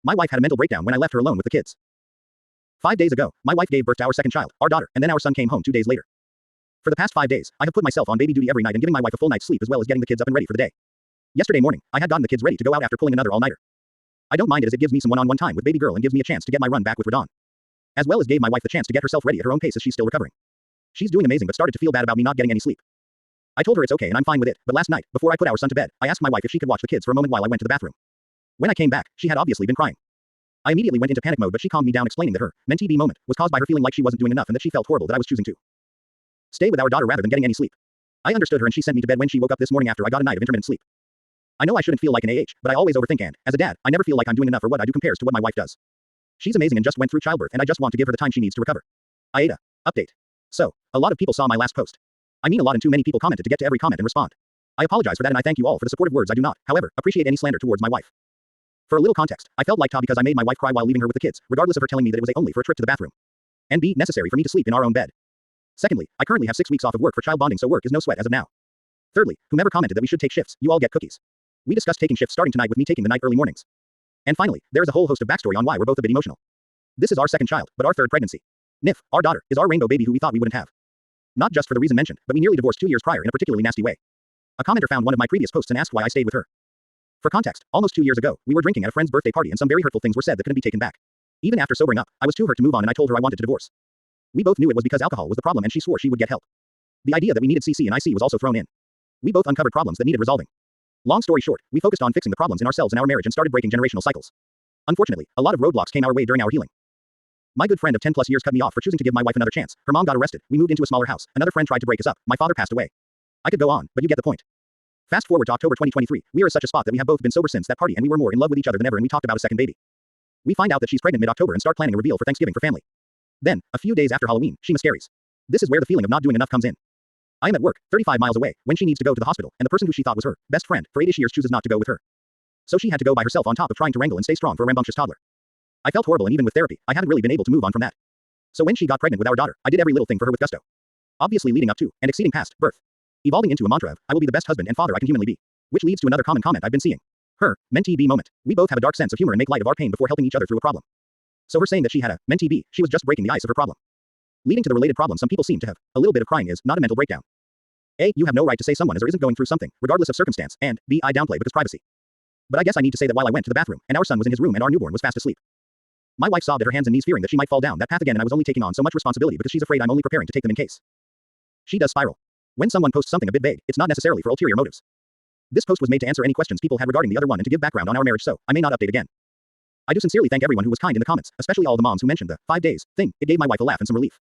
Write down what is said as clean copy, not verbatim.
My wife had a mental breakdown when I left her alone with the kids. 5 days ago, my wife gave birth to our second child, our daughter, and then our son came home 2 days later. For the past 5 days, I have put myself on baby duty every night and giving my wife a full night's sleep as well as getting the kids up and ready for the day. Yesterday morning, I had gotten the kids ready to go out after pulling another all-nighter. I don't mind it as it gives me some one-on-one time with baby girl and gives me a chance to get my run back with Radon. As well as gave my wife the chance to get herself ready at her own pace as she's still recovering. She's doing amazing but started to feel bad about me not getting any sleep. I told her it's okay and I'm fine with it, but last night, before I put our son to bed, I asked my wife if she could watch the kids for a moment while I went to the bathroom. When I came back, she had obviously been crying. I immediately went into panic mode but she calmed me down explaining that her mentee moment was caused by her feeling like she wasn't doing enough and that she felt horrible that I was choosing to stay with our daughter rather than getting any sleep. I understood her and she sent me to bed when she woke up this morning after I got a night of intermittent sleep. I know I shouldn't feel like an AH, but I always overthink and, as a dad, I never feel like I'm doing enough or what I do compares to what my wife does. She's amazing and just went through childbirth and I just want to give her the time she needs to recover. Aida. Update. So, a lot of people saw my last post. I mean a lot and too many people commented to get to every comment and respond. I apologize for that and I thank you all for the supportive words. I do not, however, appreciate any slander towards my wife. For a little context, I felt like Ta because I made my wife cry while leaving her with the kids, regardless of her telling me that it was A only for a trip to the bathroom. And B, necessary for me to sleep in our own bed. Secondly, I currently have 6 weeks off of work for child bonding so work is no sweat as of now. Thirdly, whomever commented that we should take shifts, you all get cookies. We discussed taking shifts starting tonight with me taking the night early mornings. And finally, there is a whole host of backstory on why we're both a bit emotional. This is our second child, but our third pregnancy. Nif, our daughter, is our rainbow baby who we thought we wouldn't have. Not just for the reason mentioned, but we nearly divorced 2 years prior in a particularly nasty way. A commenter found one of my previous posts and asked why I stayed with her. For context, almost 2 years ago, we were drinking at a friend's birthday party and some very hurtful things were said that couldn't be taken back. Even after sobering up, I was too hurt to move on and I told her I wanted to divorce. We both knew it was because alcohol was the problem and she swore she would get help. The idea that we needed CC and IC was also thrown in. We both uncovered problems that needed resolving. Long story short, we focused on fixing the problems in ourselves and our marriage and started breaking generational cycles. Unfortunately, a lot of roadblocks came our way during our healing. My good friend of 10 plus years cut me off for choosing to give my wife another chance. Her mom got arrested, we moved into a smaller house, another friend tried to break us up, my father passed away. I could go on, but you get the point. Fast forward to October 2023, we are at such a spot that we have both been sober since that party and we were more in love with each other than ever and we talked about a second baby. We find out that she's pregnant mid-October and start planning a reveal for Thanksgiving for family. Then, a few days after Halloween, she miscarries. This is where the feeling of not doing enough comes in. I am at work, 35 miles away, when she needs to go to the hospital, and the person who she thought was her best friend for 8-ish years chooses not to go with her. So she had to go by herself on top of trying to wrangle and stay strong for a rambunctious toddler. I felt horrible and even with therapy, I haven't really been able to move on from that. So when she got pregnant with our daughter, I did every little thing for her with gusto. Obviously leading up to, and exceeding past, birth. Evolving into a mantra of, I will be the best husband and father I can humanly be. Which leads to another common comment I've been seeing. Her, mentee B moment. We both have a dark sense of humor and make light of our pain before helping each other through a problem. So her saying that she had a mentee B, she was just breaking the ice of her problem. Leading to the related problem some people seem to have. A little bit of crying is not a mental breakdown. A, you have no right to say someone is or isn't going through something, regardless of circumstance, and B, I downplay because privacy. But I guess I need to say that while I went to the bathroom, and our son was in his room and our newborn was fast asleep. My wife sobbed at her hands and knees fearing that she might fall down that path again and I was only taking on so much responsibility because she's afraid I'm only preparing to take them in case she does spiral. When someone posts something a bit vague, it's not necessarily for ulterior motives. This post was made to answer any questions people had regarding the other one and to give background on our marriage so I may not update again. I do sincerely thank everyone who was kind in the comments, especially all the moms who mentioned the 5 days thing. It gave my wife a laugh and some relief.